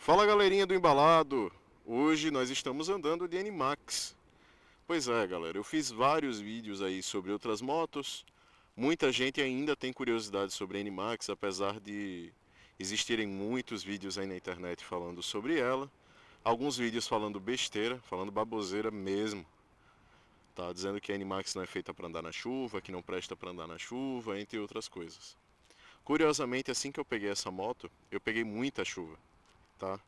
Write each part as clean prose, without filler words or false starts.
Fala galerinha do Embalado! Hoje nós estamos andando de NMAX. Pois é, galera, eu fiz vários vídeos aí sobre outras motos. Muita gente ainda tem curiosidade sobre a NMAX, apesar de existirem muitos vídeos aí na internet falando sobre ela. Alguns vídeos falando besteira, falando baboseira mesmo. Tá dizendo que a NMAX não é feita para andar na chuva, que não presta para andar na chuva, entre outras coisas. Curiosamente, assim que eu peguei essa moto, eu peguei muita chuva, tá?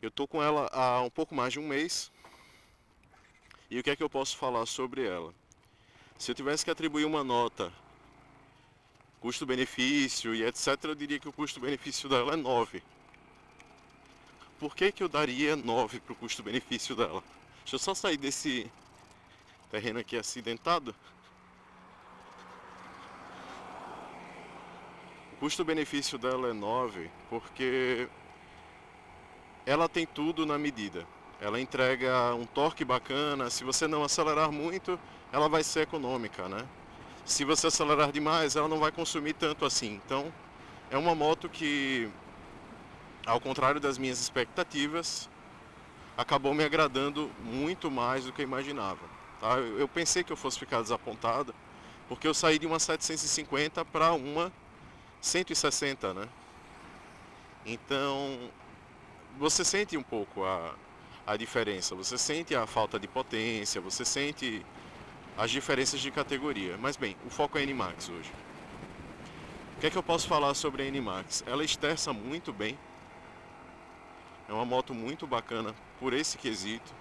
Eu tô com ela há um pouco mais de um mês. E o que é que eu posso falar sobre ela? Se eu tivesse que atribuir uma nota, custo-benefício e etc, eu diria que o custo-benefício dela é 9. Por que que eu daria 9 para o custo-benefício dela? Deixa eu só sair desse terreno aqui acidentado. O custo-benefício dela é 9 porque ela tem tudo na medida. Ela entrega um torque bacana, se você não acelerar muito, ela vai ser econômica, né? Se você acelerar demais, ela não vai consumir tanto assim. Então, é uma moto que, ao contrário das minhas expectativas, acabou me agradando muito mais do que eu imaginava. Tá? Eu pensei que eu fosse ficar desapontado, porque eu saí de uma 750 para uma 160, né? Então, você sente um pouco a diferença, você sente a falta de potência, você sente as diferenças de categoria. Mas bem, o foco é a NMAX hoje. O que é que eu posso falar sobre a NMAX? Ela esterça muito bem, é uma moto muito bacana por esse quesito.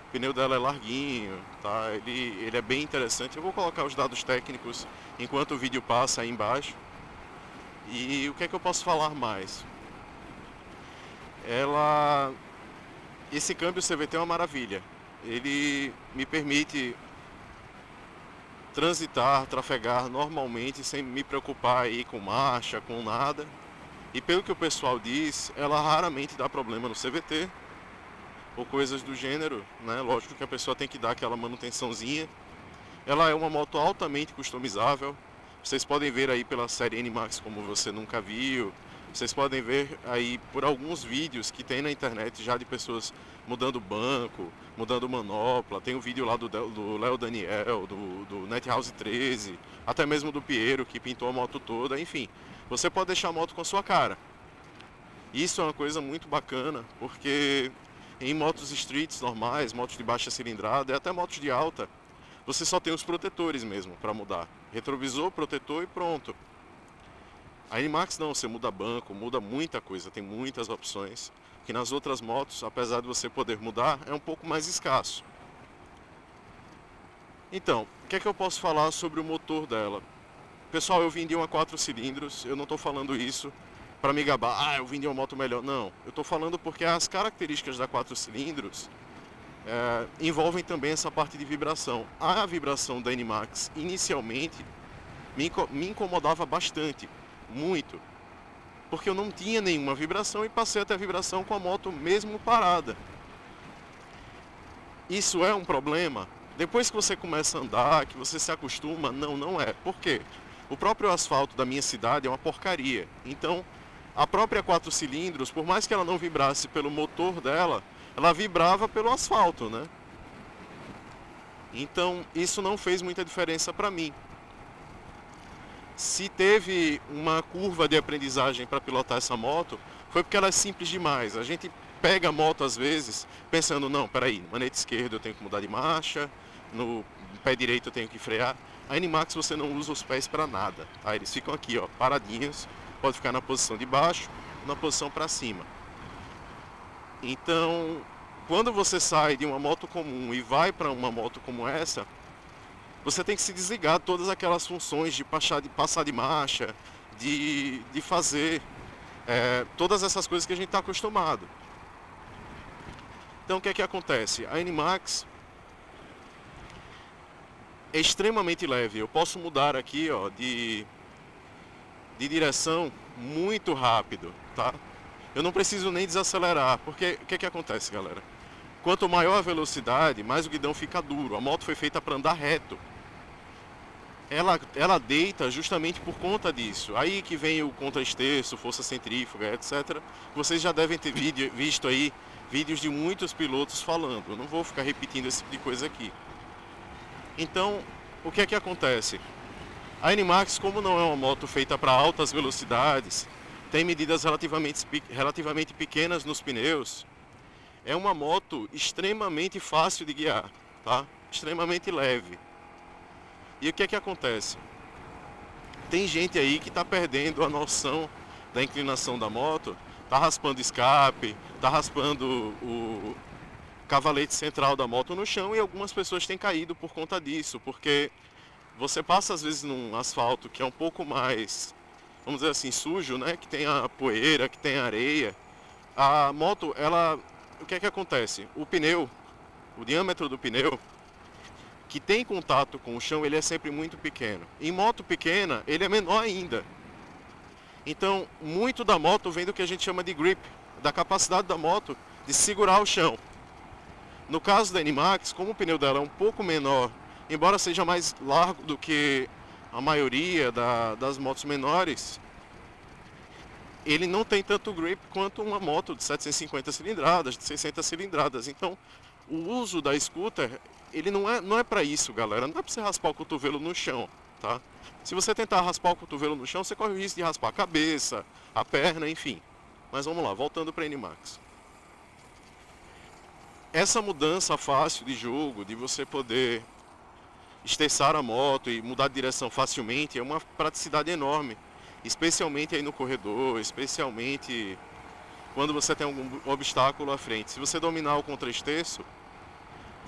O pneu dela é larguinho, tá? Ele é bem interessante. Eu vou colocar os dados técnicos enquanto o vídeo passa aí embaixo. E o que é que eu posso falar mais? Esse câmbio CVT é uma maravilha. Ele me permite transitar, trafegar normalmente sem me preocupar aí com marcha, com nada. E pelo que o pessoal diz, ela raramente dá problema no CVT ou coisas do gênero, né? Lógico que a pessoa tem que dar aquela manutençãozinha. Ela é uma moto altamente customizável. Vocês podem ver aí pela série NMAX como você nunca viu. Vocês podem ver aí por alguns vídeos que tem na internet já de pessoas mudando banco, mudando manopla. Tem o vídeo lá do Léo Daniel, do NetHouse 13, até mesmo do Piero que pintou a moto toda. Enfim, você pode deixar a moto com a sua cara. Isso é uma coisa muito bacana, porque em motos streets normais, motos de baixa cilindrada e até motos de alta, você só tem os protetores mesmo para mudar. Retrovisor, protetor e pronto. A NMAX não, você muda banco, muda muita coisa, tem muitas opções, que nas outras motos, apesar de você poder mudar, é um pouco mais escasso. Então, o que é que eu posso falar sobre o motor dela? Pessoal, eu vim de uma 4 cilindros, eu não estou falando isso para me gabar, eu vim de uma moto melhor, não. Eu estou falando porque as características da 4 cilindros envolvem também essa parte de vibração. A vibração da NMAX, inicialmente, me incomodava bastante. Muito, porque eu não tinha nenhuma vibração e passei a ter vibração com a moto mesmo parada. Isso é um problema? Depois que você começa a andar, que você se acostuma, não é. Por quê? O próprio asfalto da minha cidade é uma porcaria. Então, a própria 4 cilindros, por mais que ela não vibrasse pelo motor dela, ela vibrava pelo asfalto, né? Então, isso não fez muita diferença para mim. Se teve uma curva de aprendizagem para pilotar essa moto, foi porque ela é simples demais. A gente pega a moto às vezes pensando, não, peraí, no manete esquerdo eu tenho que mudar de marcha, no pé direito eu tenho que frear. A NMAX você não usa os pés para nada, tá? Eles ficam aqui, ó, paradinhos, pode ficar na posição de baixo, na posição para cima. Então, quando você sai de uma moto comum e vai para uma moto como essa, você tem que se desligar todas aquelas funções de passar de marcha, de fazer todas essas coisas que a gente está acostumado. Então o que é que acontece? A NMAX é extremamente leve. Eu posso mudar aqui, ó, de direção muito rápido, tá? Eu não preciso nem desacelerar, porque o que é que acontece, galera? Quanto maior a velocidade, mais o guidão fica duro. A moto foi feita para andar reto. ela deita justamente por conta disso. Aí que vem o contra-esterço, força centrífuga, etc. Vocês já devem ter visto aí vídeos de muitos pilotos falando. Eu não vou ficar repetindo esse tipo de coisa aqui. Então, o que é que acontece? A NMAX, como não é uma moto feita para altas velocidades, tem medidas relativamente pequenas nos pneus, é uma moto extremamente fácil de guiar, tá? Extremamente leve. E o que é que acontece? Tem gente aí que está perdendo a noção da inclinação da moto, tá raspando escape, tá raspando o cavalete central da moto no chão, e algumas pessoas têm caído por conta disso, porque você passa às vezes num asfalto que é um pouco mais, vamos dizer assim, sujo, né? Que tem a poeira, que tem a areia. A moto, o que é que acontece? O pneu, o diâmetro do pneu, que tem contato com o chão, ele é sempre muito pequeno. Em moto pequena, ele é menor ainda. Então, muito da moto vem do que a gente chama de grip, da capacidade da moto de segurar o chão. No caso da NMAX, como o pneu dela é um pouco menor, embora seja mais largo do que a maioria das motos menores, ele não tem tanto grip quanto uma moto de 750 cilindradas, de 600 cilindradas. Então, o uso da scooter, ele não é para isso, galera. Não é para você raspar o cotovelo no chão, tá? Se você tentar raspar o cotovelo no chão, você corre o risco de raspar a cabeça, a perna, enfim. Mas vamos lá, voltando para a NMAX. Essa mudança fácil de jogo, de você poder esterçar a moto e mudar de direção facilmente, é uma praticidade enorme. Especialmente aí no corredor, especialmente quando você tem algum obstáculo à frente. Se você dominar o contra-esterço,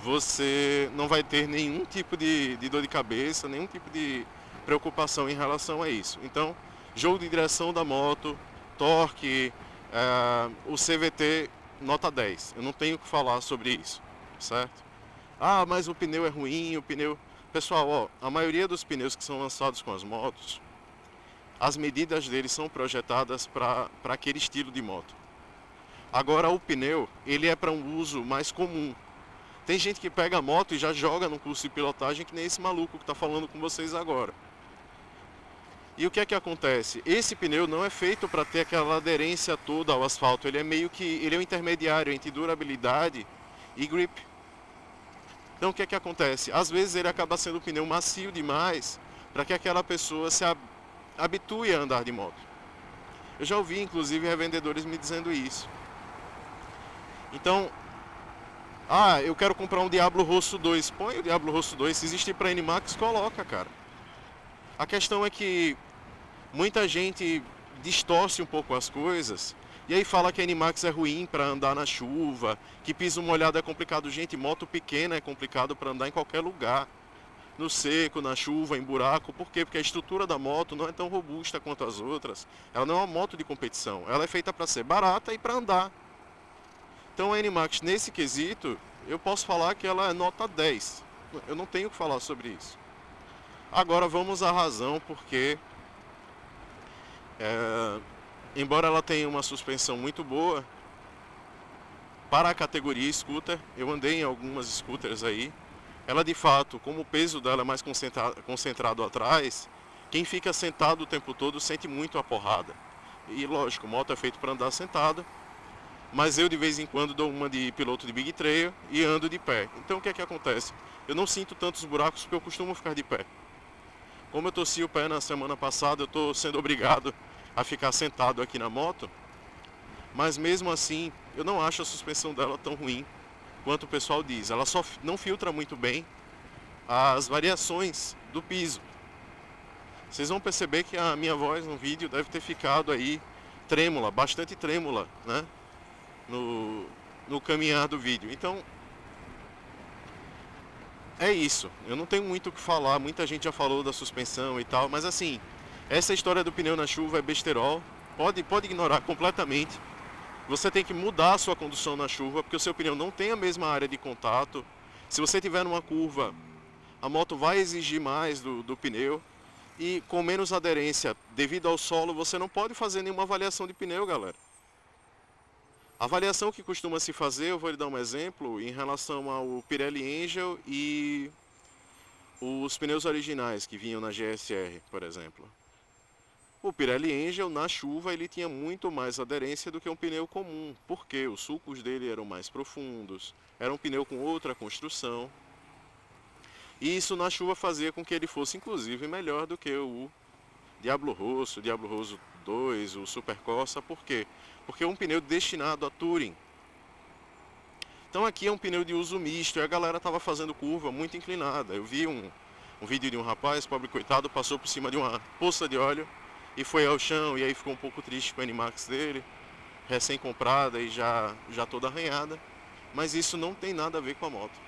você não vai ter nenhum tipo de dor de cabeça, nenhum tipo de preocupação em relação a isso. Então, jogo de direção da moto, torque, o CVT nota 10. Eu não tenho o que falar sobre isso, certo? Ah, mas o pneu é ruim, o pneu... Pessoal, ó, a maioria dos pneus que são lançados com as motos, as medidas deles são projetadas para aquele estilo de moto. Agora o pneu, ele é para um uso mais comum. Tem gente que pega a moto e já joga no curso de pilotagem, que nem esse maluco que está falando com vocês agora. E o que é que acontece? Esse pneu não é feito para ter aquela aderência toda ao asfalto. Ele é um intermediário entre durabilidade e grip. Então o que é que acontece? Às vezes ele acaba sendo um pneu macio demais para que aquela pessoa se habitue a andar de moto. Eu já ouvi inclusive revendedores me dizendo isso. Então, eu quero comprar um Diablo Rosso 2. Põe o Diablo Rosso 2, se existir para NMAX, coloca, cara. A questão é que muita gente distorce um pouco as coisas e aí fala que a NMAX é ruim para andar na chuva, que piso molhado é complicado. Gente, moto pequena é complicado para andar em qualquer lugar. No seco, na chuva, em buraco. Por quê? Porque a estrutura da moto não é tão robusta quanto as outras. Ela não é uma moto de competição. Ela é feita para ser barata e para andar. Então a NMAX, nesse quesito, eu posso falar que ela é nota 10. Eu não tenho o que falar sobre isso. Agora vamos à razão, porque embora ela tenha uma suspensão muito boa, para a categoria scooter, eu andei em algumas scooters aí, ela de fato, como o peso dela é mais concentrado atrás, quem fica sentado o tempo todo sente muito a porrada. E lógico, moto é feito para andar sentado, mas eu de vez em quando dou uma de piloto de Big Trail e ando de pé. Então o que é que acontece? Eu não sinto tantos buracos porque eu costumo ficar de pé. Como eu torci o pé na semana passada, eu estou sendo obrigado a ficar sentado aqui na moto, mas mesmo assim eu não acho a suspensão dela tão ruim quanto o pessoal diz. Ela só não filtra muito bem as variações do piso. Vocês vão perceber que a minha voz no vídeo deve ter ficado aí trêmula, bastante trêmula, né? No caminhar do vídeo. Então é isso, eu não tenho muito o que falar. Muita gente já falou da suspensão e tal, mas assim, essa história do pneu na chuva é besterol. Pode ignorar completamente. Você tem que mudar a sua condução na chuva, porque o seu pneu não tem a mesma área de contato. Se você tiver numa curva, a moto vai exigir mais do pneu. E com menos aderência devido ao solo, você não pode fazer nenhuma avaliação de pneu, galera. A avaliação que costuma se fazer, eu vou lhe dar um exemplo, em relação ao Pirelli Angel e os pneus originais que vinham na GSR, por exemplo. O Pirelli Angel, na chuva, ele tinha muito mais aderência do que um pneu comum, porque os sulcos dele eram mais profundos, era um pneu com outra construção. E isso na chuva fazia com que ele fosse, inclusive, melhor do que o Diablo Rosso 2, o Super Corsa. Por quê? Porque é um pneu destinado a touring. Então aqui é um pneu de uso misto e a galera estava fazendo curva muito inclinada. Eu vi um vídeo de um rapaz, pobre coitado, passou por cima de uma poça de óleo e foi ao chão, e aí ficou um pouco triste com a NMAX dele, recém-comprada e já toda arranhada. Mas isso não tem nada a ver com a moto.